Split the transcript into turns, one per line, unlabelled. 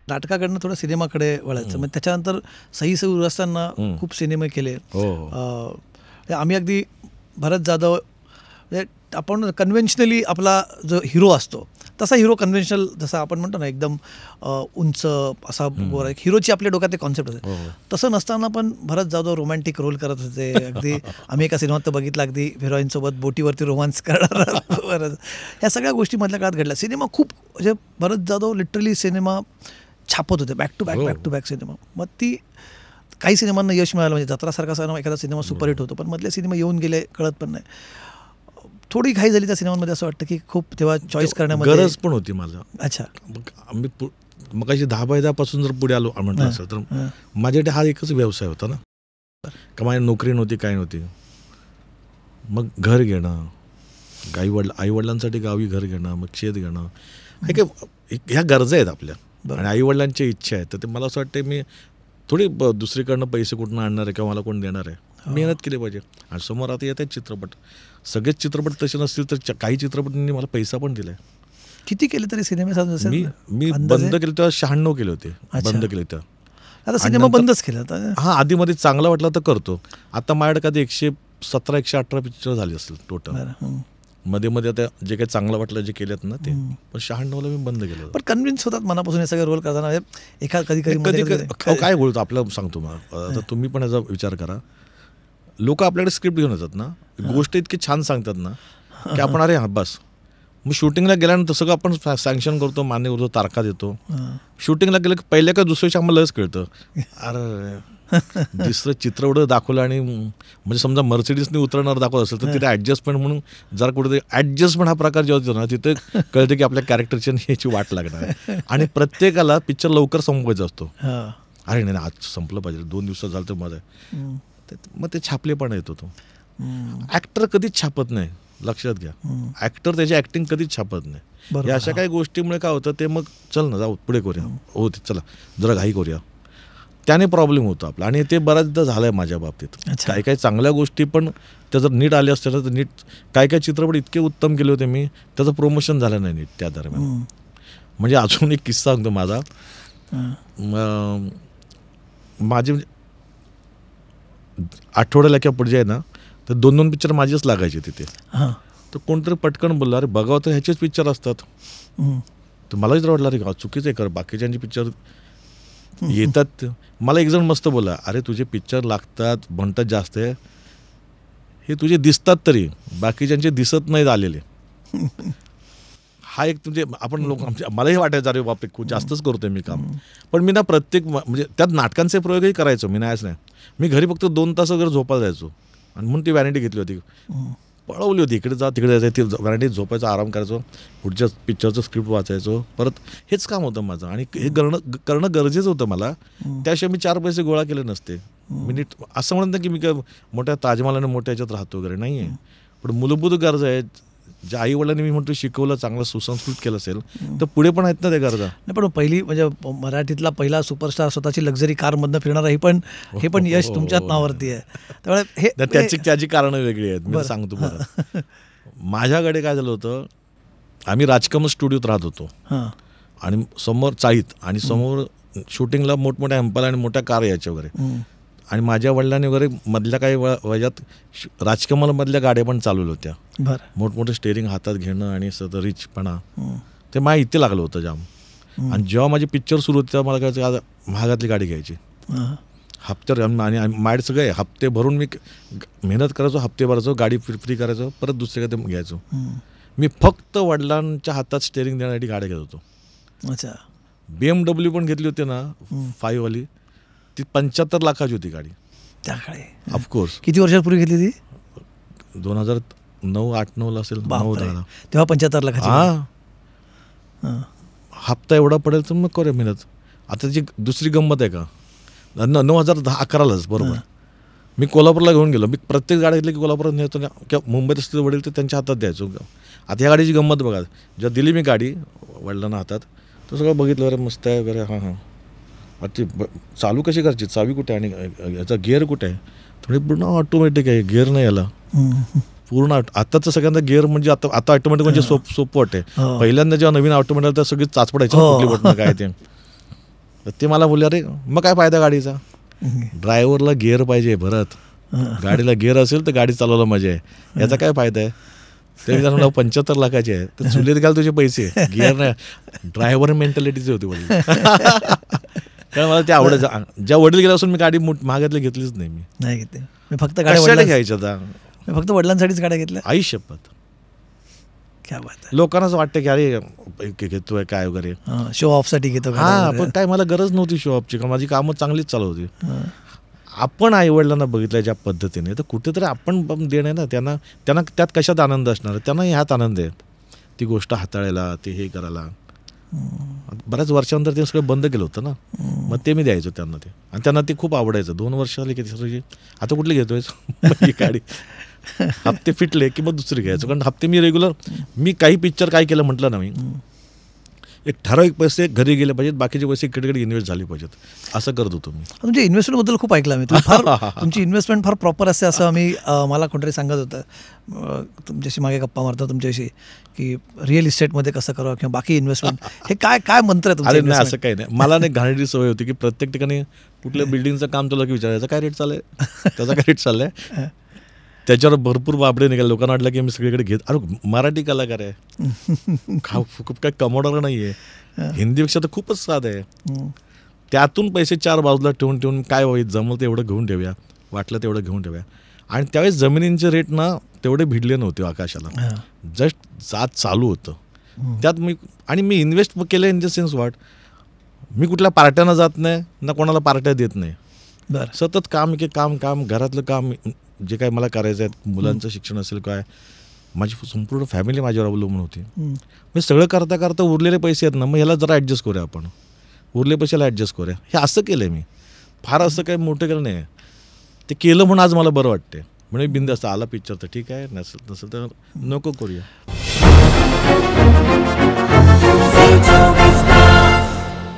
नाटकाकडनं थोडं सिनेमाकडे वळायचं. मग त्याच्यानंतर सही सुरू असताना खूप सिनेमे केले. आम्ही अगदी भरत जाधव म्हणजे आपण कन्व्हेन्शनली आपला जो हिरो असतो तसा हिरो कन्व्हेन्शनल जसा आपण म्हणतो ना एकदम उंच असा गोरा हिरोची आपल्या डोक्यात ते कॉन्सेप्ट होते. तसं नसताना पण भरत जाधव रोमॅन्टिक रोल करत होते. अगदी आम्ही एका सिनेमात बघितलं अगदी हिरोईनसोबत बोटीवरती रोमांस करणार. ह्या सगळ्या गोष्टी मधल्या काळात घडल्या. सिनेमा खूप म्हणजे भरत जाधव लिटरली सिनेमा छापत होते बॅक टू बॅक सिनेमा. मग ती काही सिनेमांना यश मिळालं म्हणजे जत्रासारखा सिनेमा एखादा सिनेमा सुपरहिट होतो पण मधले सिनेमा येऊन गेले कळत पण नाही. थोडी घाई झाली त्या सिनेमांमध्ये असं वाटतं की खूप तेव्हा चॉईस करण्यामध्ये
गरज पण होती मला.
अच्छा
आम्ही मग अशी 10/10 पासून जर पुढे आलो म्हटलं असेल तर माझ्याकडे हा एकच व्यवसाय होता ना का माझी नोकरी नव्हती काय नव्हती. मग घर घेणं आईवडिलांसाठी गावी घर घेणं मग शेत घेणं हे काय ह्या गरजा आहेत आपल्या आणि आईवडिलांच्या इच्छा आहेत. तर ते मला असं वाटतं मी थोडी दुसरीकडनं पैसे कुठून आणणार आहे किंवा मला कोण देणार आहे. मेहनत केली पाहिजे. आणि समोर आता येत आहेत चित्रपट. सगळेच चित्रपट तसे नसतील तर काही चित्रपटांनी मला पैसा पण दिलाय.
किती केले तरी सिनेमे
मी बंद केले तेव्हा 96 केले होते. बंद केले तेव्हा
आता सिनेमा बंदच केला.
हा आधीमध्ये चांगला वाटला तर करतो. आता माझ्याकडे कधी 117-118 पिक्चर झाले असतील टोटल. मध्ये मध्ये आता जे काही चांगलं वाटलं जे केलेत ना ते पण 96ला मी बंद केलं.
पण कन्व्हिन्स होतात मनापासून हे सगळे रोल करताना कधी
काय बोलतो आपल्याला सांगतो मग आता तुम्ही पण याचा विचार करा. लोक आपल्याकडे स्क्रिप्ट घेऊन येतात ना गोष्ट इतकी छान सांगतात ना की आपण अरे हा बस मग शूटिंगला गेल्यानंतर सगळं आपण सँक्शन करतो मान्य करतो तारखा देतो. शूटिंगला गेलं की पहिल्या का दुसऱ्याच्या आम्हाला लस कळतं अरे दुसरं चित्र एवढं दाखवलं आणि म्हणजे समजा मर्सिडीजने उतरणार दाखवत असेल तर तिथे ॲडजस्टमेंट म्हणून जरा कुठेतरी ॲडजस्टमेंट हा प्रकार जेव्हा होतो ना तिथे कळतं की आपल्या कॅरेक्टरची ह्याची वाट लागणार आणि प्रत्येकाला पिक्चर लवकर संपवायचा असतो. अरे नाही आज संपलं पाहिजे 2 दिवसात झालं तर मजा मग ते छापलेपणा येतो. तो ॲक्टर कधीच छापत नाही लक्षात घ्या. ॲक्टर त्याची ॲक्टिंग कधीच छापत नाही. या अशा काही गोष्टीमुळे काय होतं ते मग चल ना जाऊ पुढे करूया हो ते चला जरा घाई करूया त्याने प्रॉब्लेम होतो आपला. आणि ते बऱ्याचदा झालं आहे माझ्या बाबतीत. काही काही चांगल्या गोष्टी पण त्या जर नीट आल्या असत्या तर नीट काही काही चित्रपट इतके उत्तम केले होते मी त्याचं प्रमोशन झालं नाही नीट त्या दरम्यान. म्हणजे अजून एक किस्सा सांगतो माझा. माझे आठवड्याला किंवा पुढचे आहे ना तर 2-2 पिक्चर माझेच लागायचे तिथे. तर कोणतरी पटकन बोलला अरे बघावं तर ह्याचेच पिक्चर असतात. तर मलाही जर वाटलं अरे चुकीचं आहे कर बाकीच्यांचे पिक्चर येतात. मला एक जण मस्त बोला अरे तुझे पिक्चर लागतात म्हणतात जास्त आहे हे तुझे दिसतात तरी बाकीच्यांचे दिसत नाहीत आलेले. हा एक म्हणजे आपण लोक मलाही वाटायचं अरे बापरे खूप जास्तच करतोय मी काम. पण मी ना प्रत्येक म्हणजे त्यात नाटकांचे प्रयोगही करायचो मी नाहीच नाही. मी घरी फक्त 2 तास वगैरे झोपायला जायचो आणि म्हणून ती व्हॅनिटी घेतली होती पळवली होती इकडे जा तिकडे जायचं ती व्हॅनिटी झोपायचं आराम करायचो पुढच्या पिक्चरचं स्क्रिप्ट वाचायचो परत हेच काम होतं माझं. आणि हे करणं गरजेचं होतं मला. त्याशिवाय मी 4 पैसे गोळा केले नसते. मी नीट असं म्हणत नाही की मी काय मोठ्या ताजमहालाने मोठ्या ह्याच्यात राहतो वगैरे नाही आहे. पण मूलभूत गरजा आहेत ज्या आई वडिलांनी मी म्हणतो शिकवलं चांगलं सुसंस्कृत केलं असेल तर पुढे पण आहेत ना त्या गरजा.
नाही पण पहिली म्हणजे मराठीतला पहिला सुपरस्टार स्वतःची लक्झरी कारमधनं फिरणारा हे पण यश तुमच्याच नावावरती आहे. त्यामुळे
त्याची कारणं वेगळी आहेत मी सांगतो बरं. माझ्याकडे काय झालं होतं आम्ही राजकमल स्टुडिओत राहत होतो आणि समोर चाळीत आणि समोर शूटिंगला मोठमोठ्या एम्पाला आणि मोठ्या कार यायच्या वगैरे. आणि माझ्या वडिलांनी वगैरे मधल्या काही वयात राजकमलमधल्या गाड्या पण चालवल्या होत्या. मोठमोठे स्टेअरिंग हातात घेणं आणि सतत रिचपणा ते माझ्या इथे लागलं होतं जाम. आणि जेव्हा माझी पिक्चर सुरू होती तेव्हा मला काय महागातली गाडी घ्यायची हप्त्यावर. आणि माझे सगळे हप्ते भरून मी मेहनत करायचो हप्ते भरायचो गाडी फ्री करायचो परत दुसरे काय घ्यायचो. मी फक्त वडिलांच्या हातात स्टेअरिंग देण्यासाठी गाड्या घेत होतो.
अच्छा
BMW पण घेतली होती ना 5 वाली ती 75 लाखाची होती गाडी
त्याकडे.
ऑफकोर्स
किती वर्षापूर्वी घेतली ती
2009-8-9 असेल 9-10
तेव्हा 75 लाखाची.
हप्ता एवढा पडेल तर मग करूया मेहनत. आता त्याची दुसरी गंमत आहे का 2010-11लाच बरोबर मी कोल्हापूरला घेऊन गेलो. मी प्रत्येक गाडी घेतली की कोल्हापूरात नेतो किंवा मुंबईत असतील वडील तर त्यांच्या हातात द्यायचो. आता ह्या गाडीची गंमत बघा जेव्हा दिली मी गाडी वडिलांना हातात तर सगळं बघितलं अरे मस्त आहे वगैरे हां ती चालू कशी करायची चावी कुठे आणि याचा गिअर कुठे आहे थोडी पूर्ण ऑटोमॅटिक आहे गिअर नाही याला पूर्ण. आताचं सगळ्यांना गिअर म्हणजे आता ऑटोमॅटिक म्हणजे सोपं वाटते. पहिल्यांदा जेव्हा नवीन ऑटोमॅटिक तर सगळी चाचपडायची कुठली बटणं काय ते तर ते मला बोलले, अरे मग काय फायदा गाडीचा, ड्रायव्हरला गिअर पाहिजे भरत, गाडीला गिअर असेल तर गाडी चालवायला मजा आहे, याचा काय फायदा आहे. ते त्यांना 75 लाखाचे आहे, तर चुलीत घाल तुझे पैसे, गिअर नाही. ड्रायव्हर मेंटॅलिटीचे होते वडील. कारण मला ते आवडायचं. ज्या वडील गेल्यापासून मी गाडी महागातली घेतलीच नाही. मी
नाही घेते, मी फक्त
कशाला घ्यायचं आता,
मी फक्त वडिलांसाठीच गाड्या घेतल्या.
आई शपथ.
क्या बात आहे.
लोकांनाच वाटतं की अरे घेतोय काय वगैरे,
शो ऑफ साठी घेतो.
हा, पण काय मला गरज नव्हती शो ऑफची, कारण माझी कामं चांगलीच चालू होती. आपण आईवडिलांना बघितलं ज्या पद्धतीने, तर कुठेतरी आपण देणं आहे ना त्यांना. त्यांना त्यात कशात आनंद असणार, त्यांनाही ह्यात आनंद आहे ती गोष्ट हाताळायला, ते हे करायला. बऱ्याच वर्षानंतर ते सगळं बंद केलं होतं ना, मग ते मी द्यायचो त्यांना ते, आणि त्यांना ते खूप आवडायचं. 2 वर्ष आले की तिसरी, आता कुठली घेतोय ही गाडी, हप्ते फिटले की मग दुसरी घ्यायचं. कारण हप्ते मी रेग्युलर, मी काही पिक्चर काय केलं म्हटलं ना, मी एक ठराविक पैसे घरी गेले पाहिजेत, बाकीचे पैसे इकडे इन्व्हेस्ट झाले पाहिजेत, असं करत होतो मी.
तुमच्या इन्व्हेस्टमेंटबद्दल खूप ऐकलं मी. तुमची इन्व्हेस्टमेंट फार प्रॉपर असते असं आम्ही, मला कोणतरी सांगत होतं तुमच्याशी मागे गप्पा मारतो तुमच्याशी, की रिअल इस्टेटमध्ये कसं करावं किंवा बाकी इन्व्हेस्टमेंट, हे काय काय मंत्र आहे
अरे
तुमचं?
नाही, असं काही नाही. मला नाही, घाणेरडी सवय होती की प्रत्येक ठिकाणी कुठल्या बिल्डिंगचं काम तुला की विचारायचं काय रेट चाललंय, त्याचा काय रेट चाललाय, त्याच्यावर भरपूर बाबडे निघाले. लोकांना वाटलं की मी सगळीकडे घेत, अरे मराठी कलाकार आहे, खूप काय कमवणार नाही आहे, हिंदीपेक्षा तर खूपच साधं आहे. त्यातून पैसे 4 बाजूला ठेवून ठेवून काय होईल, जमलं तेवढं घेऊन ठेवूया, वाटलं तेवढं घेऊन ठेवूया. आणि त्यावेळेस जमिनींचे रेट ना तेवढे भिडले नव्हते आकाशाला, जस्ट जात चालू होतं त्यात. मी इन्व्हेस्ट केलं इन द सेन्स वाट, मी कुठल्या पार्ट्यांना जात नाही ना, कोणाला पार्ट्या देत नाही.
बरं.
सतत काम की काम, घरातलं काम जे काय मला करायचं आहे, मुलांचं शिक्षण असेल काय, माझी संपूर्ण फॅमिली माझ्यावर अवलंबून होती. मी सगळं करता करता उरलेले पैसे आहेत ना, मग ह्याला जरा ॲडजस्ट करूया आपण, उरले पैशाला ॲडजस्ट करूया, हे असं केलं मी. फार असं काही मोठं केलं नाही, ते केलं म्हणून आज मला बरं वाटते. म्हणजे बिंदास्त आला पिक्चर तर ठीक आहे, नसेल तर नको करूया.